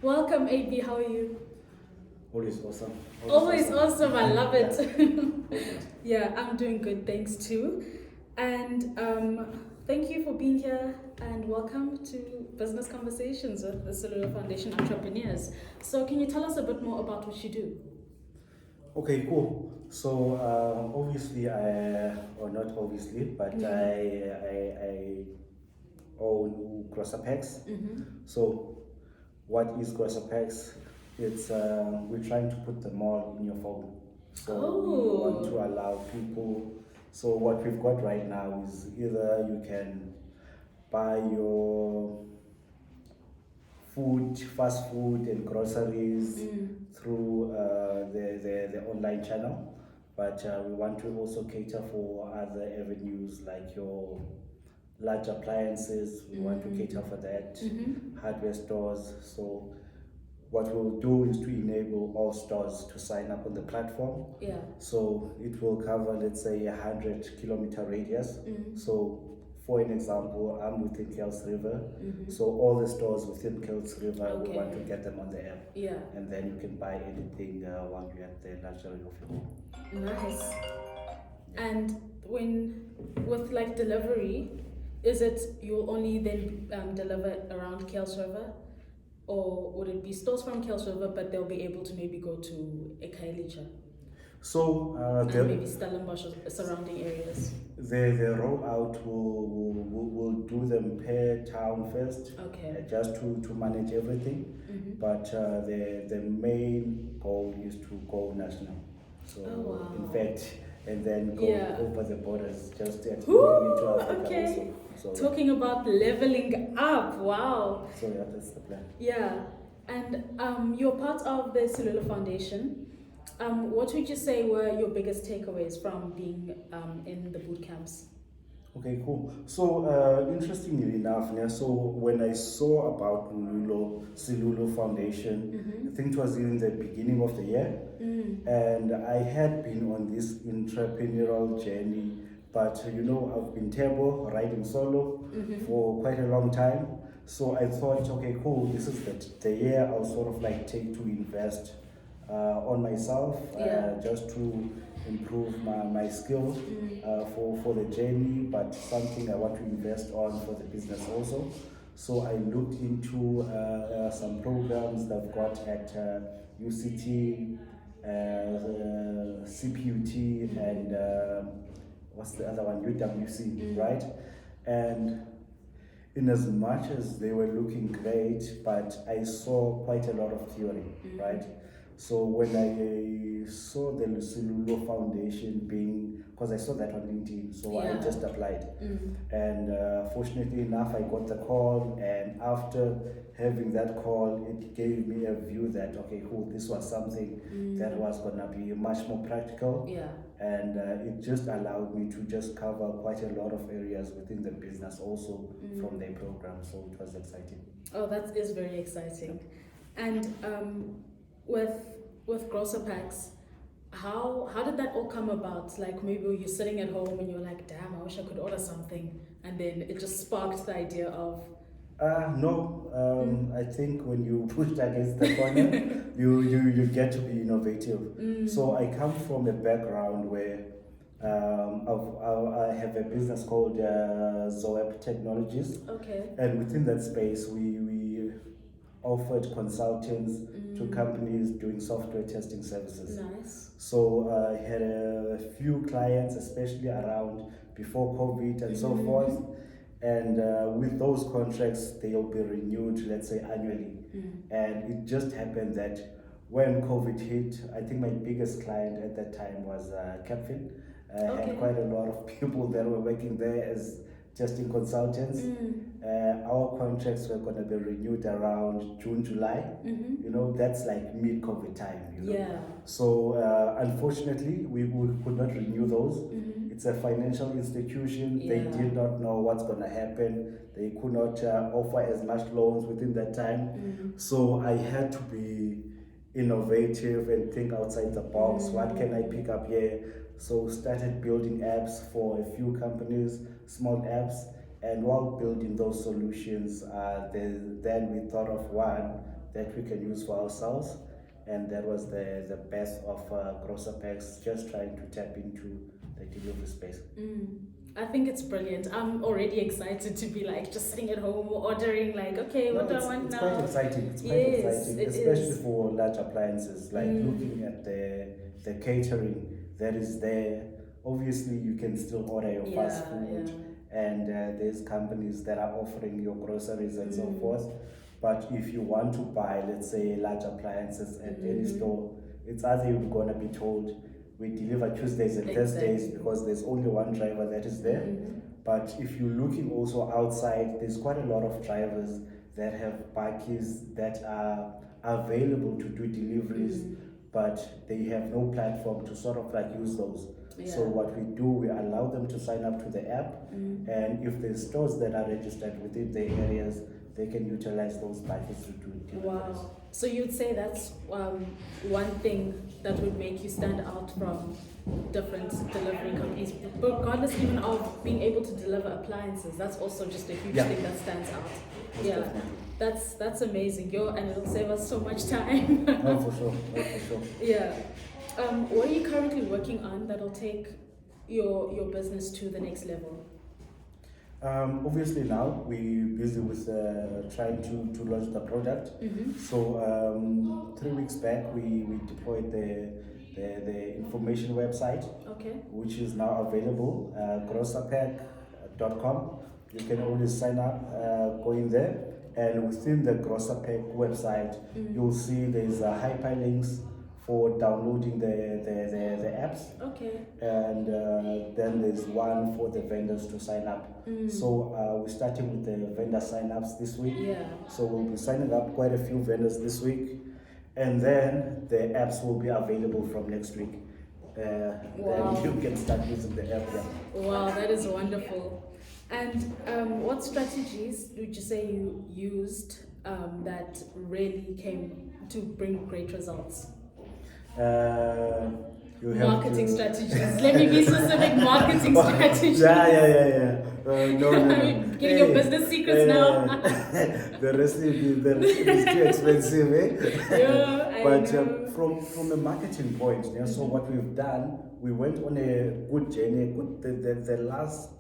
Welcome, AB. How are you? Always awesome. Always awesome. I love it. Yeah. Yeah, I'm doing good. Thanks too. And thank you for being here. And welcome to Business Conversations with the Silulo Foundation Entrepreneurs. So, can you tell us a bit more about what you do? Okay, cool. So obviously, or not obviously, but I own GrosaPacks. So what is GrosaPacks? It's we're trying to put them all in your phone. So we want to allow people. So what we've got right now is either you can buy your food, fast food and groceries through the online channel. But we want to also cater for other avenues like your large appliances. We want to cater for that, hardware stores. So what we'll do is to enable all stores to sign up on the platform. Yeah. So it will cover, let's say, 100-kilometer radius. So for an example, I'm within Kels River. So all the stores within Kels River, we want to get them on the app. Yeah. And then you can buy anything while you're at the luxury of your home. Nice. And with like delivery, is it you'll only then deliver around Kels River? Or would it be stores from Kels River, but they'll be able to maybe go to Ekailicha? So and maybe Stellenbosch or surrounding areas? The rollout will do them per town first, just to manage everything. But the main goal is to go national. So in fact, and then go over the borders, just into Africa also. So, talking about leveling up, wow. So that's the plan. Yeah, and you're part of the Silulo Foundation. What would you say were your biggest takeaways from being in the boot camps? Okay, cool. So interestingly enough, so when I saw about Silulo Foundation, I think it was in the beginning of the year, and I had been on this entrepreneurial journey, but I've been table riding solo for quite a long time. So I thought, okay, cool, this is the year I'll sort of like take to invest on myself, just to improve my skills for the journey, but something I want to invest on for the business also. So I looked into some programs that I've got at UCT, CPUT, and what's the other one? UWC, right? And in as much as they were looking great, but I saw quite a lot of theory, right? So when I saw the Silulo Foundation being, because I saw that on LinkedIn, so I just applied. And fortunately enough, I got the call, and after having that call, it gave me a view that, okay, cool, this was something that was going to be much more practical. And it just allowed me to just cover quite a lot of areas within the business also from their program, so it was exciting. Oh, that is very exciting. And with GrosaPacks, how did that all come about? Like maybe you're sitting at home and you're like, damn, I wish I could order something, and then it just sparked the idea of no, I think when you pushed against the corner, you get to be innovative. So I come from a background where I have a business called Zoep Technologies. And within that space, we offered consultants to companies doing software testing services. Nice. So I had a few clients, especially around before COVID and so forth. And with those contracts, they'll be renewed, let's say, annually. And it just happened that when COVID hit, I think my biggest client at that time was Capfin. I had quite a lot of people that were working there as testing consultants. Our contracts were going to be renewed around June, July. That's like mid-COVID time. So unfortunately, we could not renew those. It's a financial institution. They did not know what's going to happen. They could not offer as much loans within that time. So I had to be innovative and think outside the box. What can I pick up here? So started building apps for a few companies, small apps, And while building those solutions, then we thought of one that we can use for ourselves, and that was the best of GrosaPacks, just trying to tap into the delivery space. I think it's brilliant. I'm already excited to be like just sitting at home ordering like, okay, what do I want It's now? quite exciting. It's quite Yes, exciting, it especially is. for large appliances. Like looking at the catering that is there. Obviously, you can still order your fast food, and there's companies that are offering your groceries and so forth. But if you want to buy, let's say, large appliances at any store, it's either you're gonna be told we deliver Tuesdays and Thursdays because there's only one driver that is there. But if you're looking also outside, there's quite a lot of drivers that have bakkies that are available to do deliveries, but they have no platform to sort of like use those. So what we do, we allow them to sign up to the app, and if there's stores that are registered within the areas, they can utilize those bakkies to do deliveries. Wow. So you'd say that's one thing that would make you stand out from different delivery companies, regardless even of being able to deliver appliances. That's also just a huge thing that stands out. Most definitely. That's amazing. And it'll save us so much time. No, for sure. No, for sure. Yeah. What are you currently working on that'll take your business to the next level? Obviously now we're busy with trying to launch the product. So 3 weeks back we deployed the information website, which is now available, grosapack.com. You can always sign up, go in there, and within the GrosaPack website, you'll see there's hyperlinks for downloading the apps. And then there's one for the vendors to sign up. So we're starting with the vendor sign-ups this week. So we'll be signing up quite a few vendors this week, and then the apps will be available from next week. Then you can start using the app. Wow, that is wonderful. And what strategies would you say you used that really came to bring great results? Marketing strategies. Let me be specific. Marketing strategies. No. Getting your business secrets now. The recipe is too expensive, eh? But from a marketing point, so what we've done, we went on a good journey. The last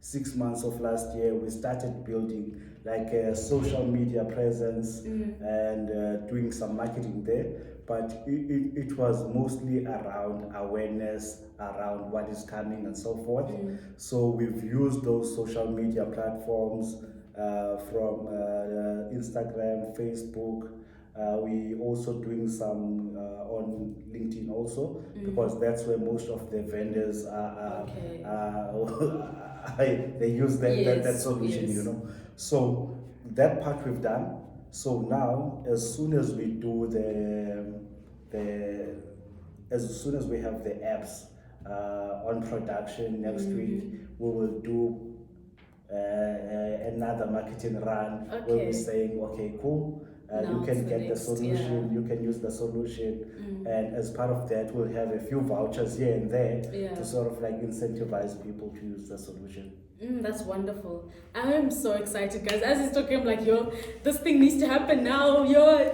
6 months of last year, we started building like a social media presence and doing some marketing there. But it was mostly around awareness, around what is coming and so forth. So we've used those social media platforms from Instagram, Facebook. We also doing some on LinkedIn also, because that's where most of the vendors are. They use that solution, So that part we've done. So now, as soon as we do as soon as we have the apps on production next week, we will do another marketing run where we're saying, okay, cool. You can get the solution, you can use the solution, and as part of that, we'll have a few vouchers here and there to sort of like incentivize people to use the solution. That's wonderful. I am so excited, guys. As he's talking, I'm like, this thing needs to happen now. I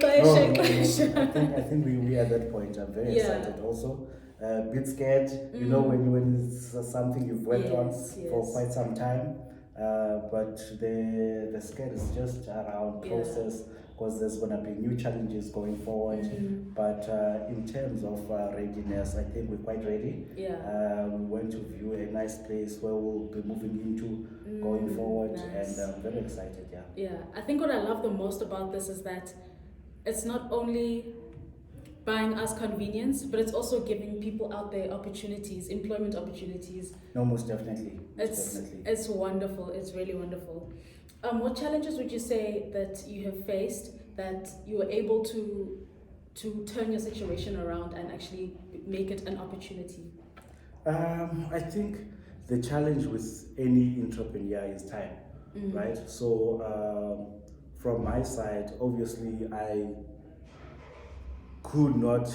think we at that point. I'm very excited also. A bit scared, when it's something you've worked on for quite some time. But the scare is just around process, because there's going to be new challenges going forward. But in terms of readiness, I think we're quite ready. We went to view a nice place where we'll be moving into going forward, and I'm very excited. I think what I love the most about this is that it's not only buying us convenience, but it's also giving people out there opportunities, employment opportunities. No, most definitely. It's wonderful. It's really wonderful. What challenges would you say that you have faced that you were able to turn your situation around and actually make it an opportunity? I think the challenge with any entrepreneur is time, right? So from my side, obviously I could not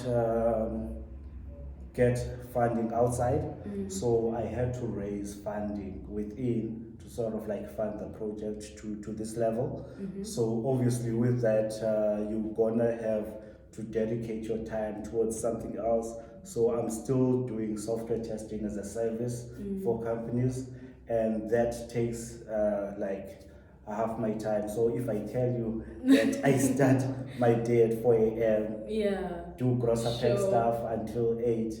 get funding outside, so I had to raise funding within to sort of like fund the project to this level. Mm-hmm. So obviously with that, you're gonna have to dedicate your time towards something else. So I'm still doing software testing as a service for companies, and that takes like half my time. So if I tell you that I start my day at 4 a.m., yeah, do GrosaPacks sure. stuff until 8,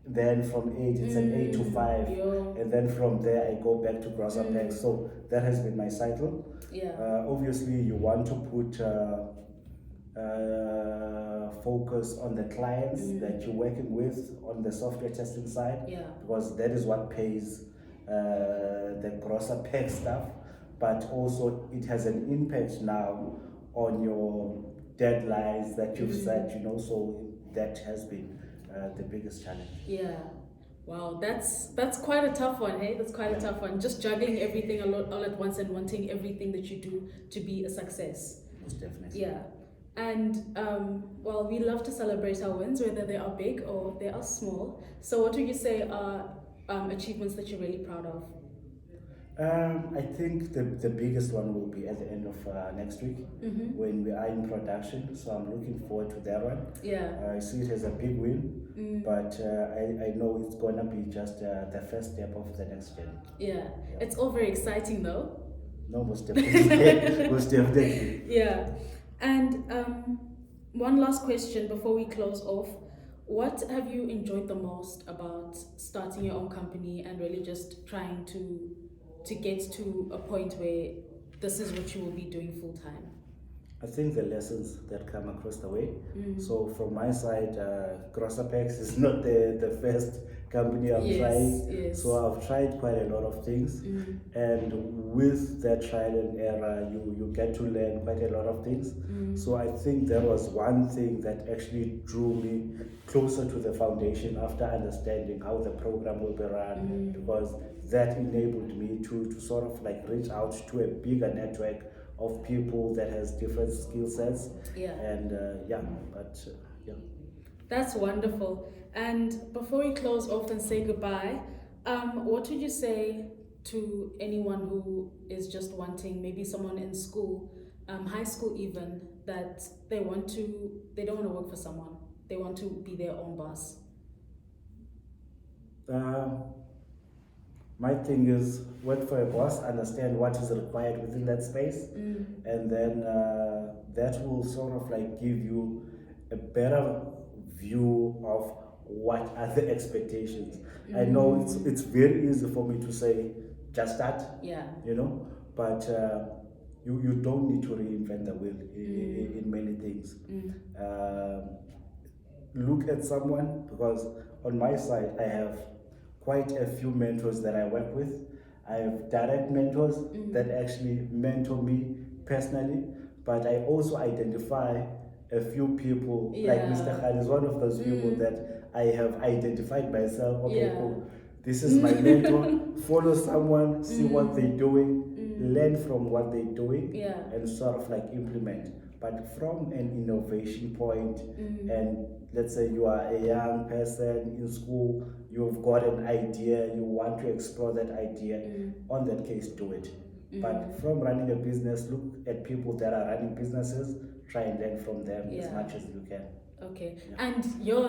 then from 8 it's an 8 to 5, and then from there I go back to GrosaPacks. So that has been my cycle. Yeah. Obviously you want to put focus on the clients that you're working with on the software testing side, because that is what pays the GrosaPack stuff, but also it has an impact now on your deadlines that you've set, so that has been the biggest challenge. Yeah. Wow, that's quite a tough one, hey? That's quite a tough one. Just juggling everything all at once and wanting everything that you do to be a success. Most definitely. Yeah. And well, we love to celebrate our wins, whether they are big or they are small. So what would you say are achievements that you're really proud of? I think the biggest one will be at the end of next week when we are in production. So I'm looking forward to that one. Yeah. I see it as a big win, but I know it's gonna be just the first step of the next journey. Yeah. It's all very exciting though. No, most definitely. Most definitely. Yeah. And one last question before we close off. What have you enjoyed the most about starting your own company and really just trying to get to a point where this is what you will be doing full time? I think the lessons that come across the way. So from my side, GrosaPacks is not the first company I've tried. Yes. So I've tried quite a lot of things, and with that trial and error, you get to learn quite a lot of things. So I think there was one thing that actually drew me closer to the foundation after understanding how the program will be run, because that enabled me to sort of like reach out to a bigger network of people that has different skill sets. And that's wonderful. And before we close off and say goodbye, what would you say to anyone who is just wanting, maybe someone in school, high school even, that they don't want to work for someone, they want to be their own boss? My thing is work for a boss, understand what is required within that space, and then that will sort of like give you a better view of what are the expectations. I know it's very easy for me to say just start, but you don't need to reinvent the wheel in many things. Look at someone, because on my side I have quite a few mentors that I work with. I have direct mentors that actually mentor me personally, but I also identify a few people, like Mr. Khan is one of those people that I have identified myself. Okay, cool. This is my mentor. Follow someone, see what they're doing, learn from what they're doing, and sort of like implement. But from an innovation point, and let's say you are a young person in school, you've got an idea, you want to explore that idea, on that case, do it. But from running a business, look at people that are running businesses, try and learn from them as much as you can. Okay. And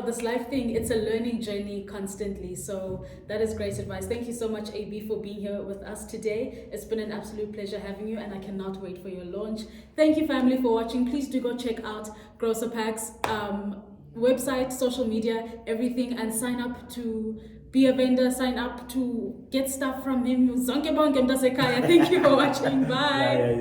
this life thing, it's a learning journey constantly. So that is great advice. Thank you so much, AB, for being here with us today. It's been an absolute pleasure having you, and I cannot wait for your launch. Thank you, family, for watching. Please do go check out GrosaPacks website, social media, everything, and sign up to be a vendor, sign up to get stuff from him. Zonke bonke mntasekhaya. Thank you for watching. Bye.